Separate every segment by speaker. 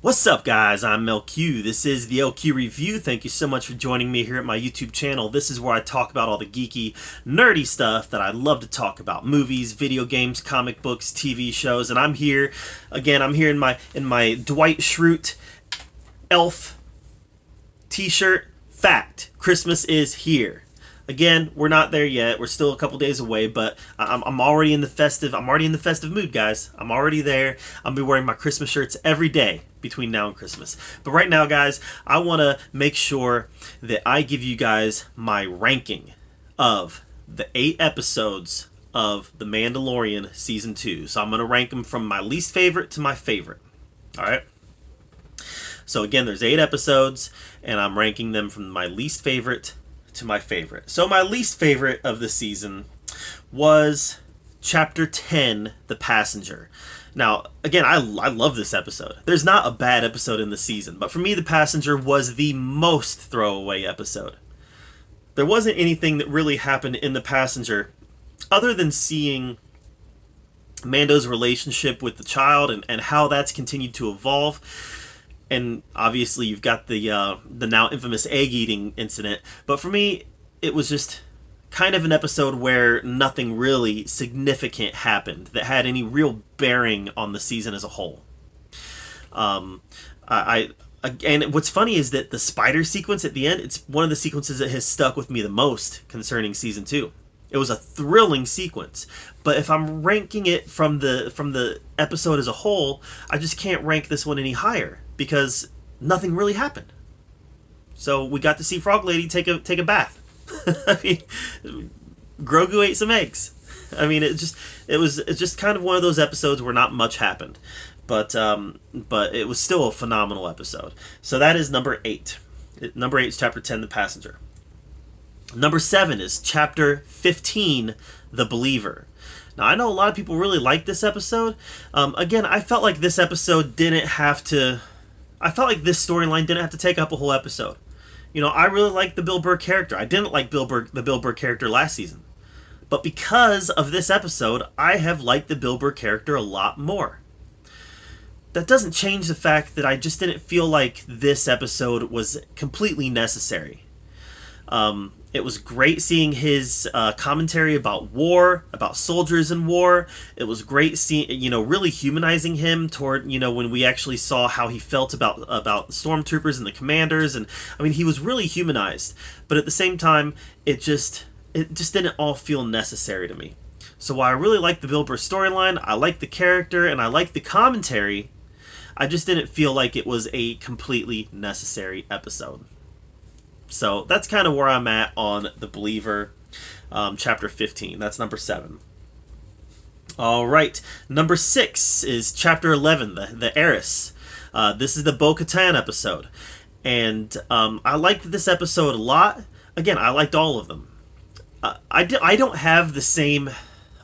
Speaker 1: What's up, guys? I'm LQ. This is the LQ Review. Thank you so much for joining me here at my YouTube channel. This is where I talk about all the geeky, nerdy stuff that I love to talk about. Movies, video games, comic books, TV shows. And I'm here, again, in my Dwight Schrute elf t-shirt. Fact, Christmas is here. Again, we're not there yet. We're still a couple days away, but I'm already in the festive. I'm already in the festive mood, guys. I'm already there. I'll be wearing my Christmas shirts every day between now and Christmas. But right now, guys, I want to make sure that I give you guys my ranking of the 8 episodes of The Mandalorian Season 2. So I'm going to rank them from my least favorite to my favorite. All right? So again, there's 8 episodes, and I'm ranking them from my least favorite to my favorite. So my least favorite of the season was Chapter 10, The Passenger. Now, again, I love this episode. There's not a bad episode in the season, but for me, The Passenger was the most throwaway episode. There wasn't anything that really happened in The Passenger other than seeing Mando's relationship with the child and how that's continued to evolve. And obviously you've got the now infamous egg eating incident. But for me, it was just kind of an episode where nothing really significant happened that had any real bearing on the season as a whole. And what's funny is that the spider sequence at the end, it's one of the sequences that has stuck with me the most concerning season 2. It was a thrilling sequence, but if I'm ranking it from the episode as a whole, I just can't rank this one any higher because nothing really happened. So we got to see Frog Lady take a bath. I mean, Grogu ate some eggs. I mean, it's just kind of one of those episodes where not much happened, but it was still a phenomenal episode. So that is number 8. Number 8 is Chapter 10, The Passenger. Number 7 is Chapter 15, The Believer. Now, I know a lot of people really like this episode. Again, I felt like this episode didn't have to... I felt like this storyline didn't have to take up a whole episode. You know, I really like the Bill Burr character. I didn't like the Bill Burr character last season. But because of this episode, I have liked the Bill Burr character a lot more. That doesn't change the fact that I just didn't feel like this episode was completely necessary. It was great seeing his commentary about war, about soldiers in war. It was great seeing, really humanizing him toward, when we actually saw how he felt about the stormtroopers and the commanders. And I mean, he was really humanized. But at the same time, it just didn't all feel necessary to me. So while I really like the Bill Burr storyline, I like the character, and I like the commentary, I just didn't feel like it was a completely necessary episode. So that's kind of where I'm at on The Believer, Chapter 15. That's number 7. All right, number 6 is Chapter 11, the Heiress. This is the Bo-Katan episode. And I liked this episode a lot. Again, I liked all of them. I don't have the same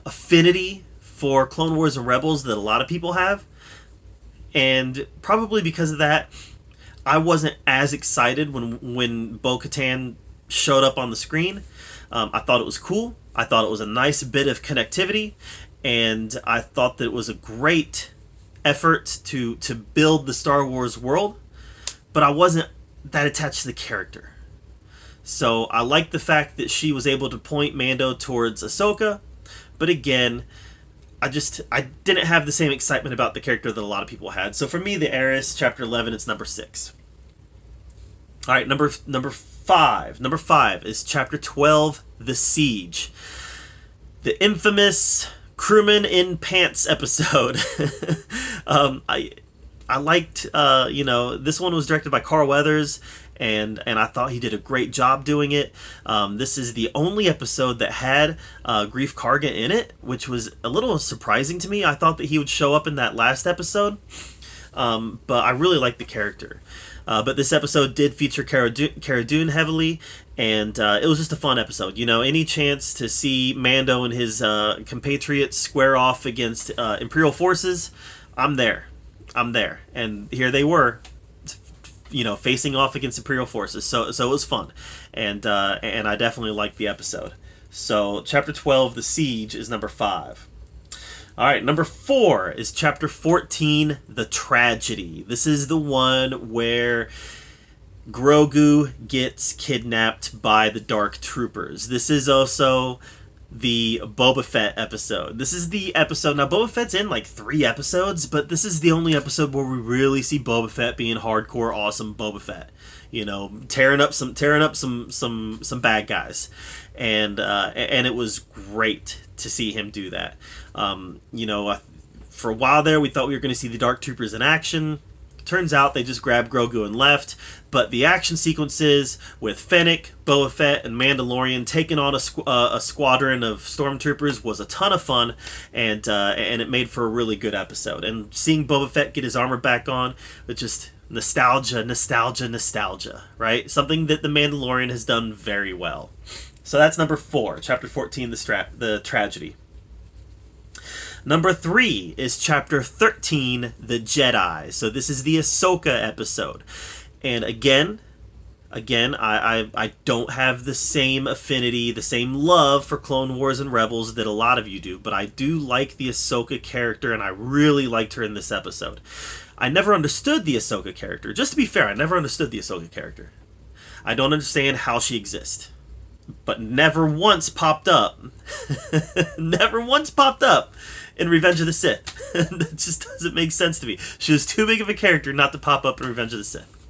Speaker 1: affinity for Clone Wars and Rebels that a lot of people have. And probably because of that, I wasn't as excited when Bo-Katan showed up on the screen. I thought it was cool. I thought it was a nice bit of connectivity. And I thought that it was a great effort to build the Star Wars world. But I wasn't that attached to the character. So I liked the fact that she was able to point Mando towards Ahsoka. But again, I didn't have the same excitement about the character that a lot of people had. So for me, the Heiress, Chapter 11, it's number 6. All right, number 5. Number 5 is Chapter 12, The Siege. The infamous crewman in pants episode. I liked, this one was directed by Carl Weathers, and I thought he did a great job doing it. This is the only episode that had Grief Karga in it, which was a little surprising to me. I thought that he would show up in that last episode, but I really liked the character. But this episode did feature Cara Dune heavily, and it was just a fun episode. Any chance to see Mando and his compatriots square off against Imperial forces, I'm there. And here they were, facing off against Imperial forces. So it was fun, and I definitely liked the episode. So Chapter 12, The Siege, is number 5. All right, number 4 is chapter 14, The Tragedy. This is the one where Grogu gets kidnapped by the Dark Troopers. This is also the Boba Fett episode. This is the episode. Now, Boba Fett's in like 3 episodes, but this is the only episode where we really see Boba Fett being hardcore, awesome Boba Fett. You know, tearing up some bad guys, and it was great to see him do that. You know, for a while there, we thought we were going to see the Dark Troopers in action. Turns out they just grabbed Grogu and left. But the action sequences with Fennec, Boba Fett, and Mandalorian taking on a squadron of stormtroopers was a ton of fun, and it made for a really good episode. And seeing Boba Fett get his armor back on, it just nostalgia, right? Something that the Mandalorian has done very well. So that's number 4, chapter 14, the Tragedy. Number 3 is chapter 13, The Jedi. So this is the Ahsoka episode. And again, I don't have the same affinity, the same love for Clone Wars and Rebels that a lot of you do, but I do like the Ahsoka character, and I really liked her in this episode. I never understood the Ahsoka character. Just to be fair, I never understood the Ahsoka character. I don't understand how she exists. But never once popped up. Never once popped up in Revenge of the Sith. That just doesn't make sense to me. She was too big of a character not to pop up in Revenge of the Sith.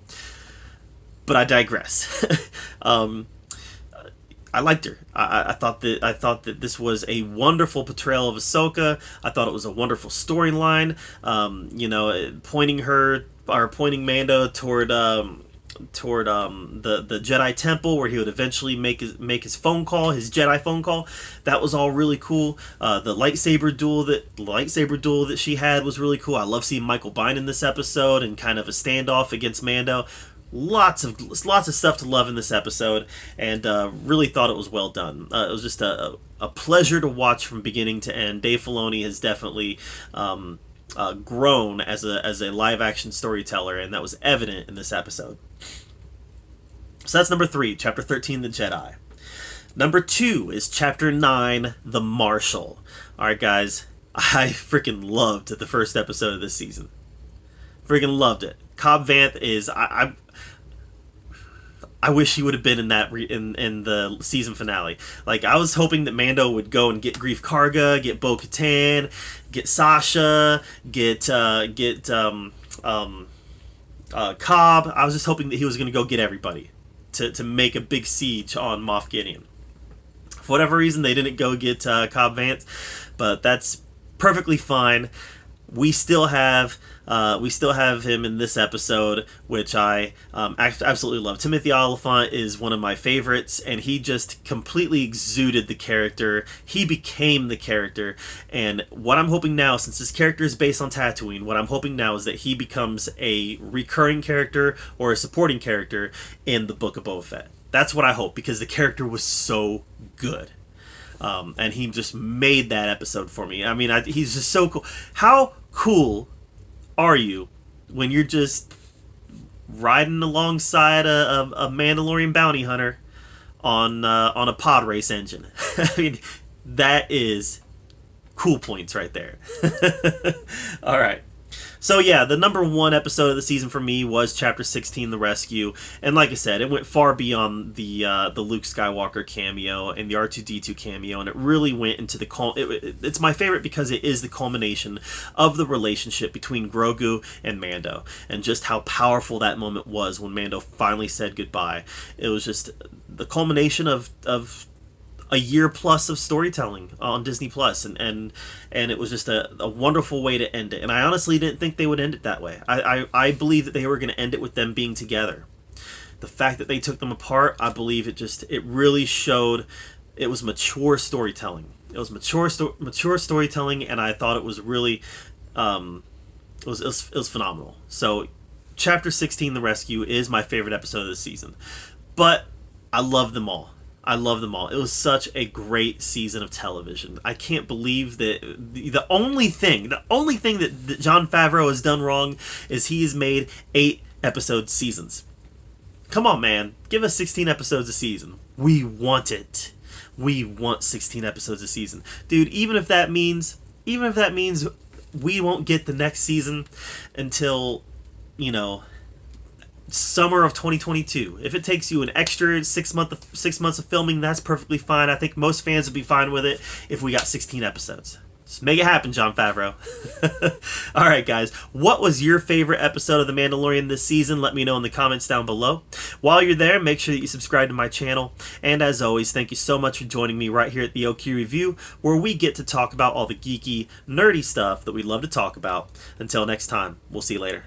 Speaker 1: But I digress. I liked her. I thought that this was a wonderful portrayal of Ahsoka. I thought it was a wonderful storyline. You know, pointing Mando toward the Jedi Temple, where he would eventually make his phone call, his Jedi phone call. That was all really cool. The lightsaber duel that she had was really cool. I love seeing Michael Biehn in this episode and kind of a standoff against Mando. Lots of stuff to love in this episode, and really thought it was well done. It was just a pleasure to watch from beginning to end. Dave Filoni has definitely grown as a live action storyteller, and that was evident in this episode. So that's number 3, chapter 13, The Jedi. Number 2 is chapter 9, The Marshal. All right, guys, I freaking loved the first episode of this season. Freaking loved it. Cobb Vanth is I wish he would have been in that in the season finale. Like, I was hoping that Mando would go and get Greef Karga, get Bo-Katan, get Sasha, get Cobb. I was just hoping that he was going to go get everybody to make a big siege on Moff Gideon. For whatever reason, they didn't go get Cobb Vanth, but that's perfectly fine. We still have him in this episode, which I absolutely love. Timothy Olyphant is one of my favorites, and he just completely exuded the character. He became the character, and what I'm hoping now, since this character is based on Tatooine, what I'm hoping now is that he becomes a recurring character or a supporting character in the Book of Boba Fett. That's what I hope, because the character was so good. And he just made that episode for me. I mean, he's just so cool. How cool are you when you're just riding alongside a Mandalorian bounty hunter on a pod race engine? I mean, that is cool points right there. All right. So yeah, the number 1 episode of the season for me was Chapter 16, The Rescue, and like I said, it went far beyond the Luke Skywalker cameo and the R2-D2 cameo, and it really went into it's my favorite because it is the culmination of the relationship between Grogu and Mando, and just how powerful that moment was when Mando finally said goodbye. It was just the culmination of a year plus of storytelling on Disney Plus, and it was just a wonderful way to end it. And I honestly didn't think they would end it that way. I believe that they were going to end it with them being together. The fact that they took them apart, I believe it really showed it was mature storytelling. It was mature storytelling, and I thought it was really it was phenomenal. So Chapter 16, The Rescue, is my favorite episode of the season, but I love them all. I love them all. It was such a great season of television. I can't believe that the only thing that Jon Favreau has done wrong is he has made 8-episode seasons. Come on, man. Give us 16 episodes a season. We want it. We want 16 episodes a season. Dude, even if that means even if that means we won't get the next season until, you know, summer of 2022. If it takes you an extra 6 months of filming, that's perfectly fine. I think most fans would be fine with it if we got 16 episodes. Just make it happen, Jon Favreau. All right, guys. What was your favorite episode of The Mandalorian this season? Let me know in the comments down below. While you're there, make sure that you subscribe to my channel. And as always, thank you so much for joining me right here at the OQ Review, where we get to talk about all the geeky, nerdy stuff that we love to talk about. Until next time, we'll see you later.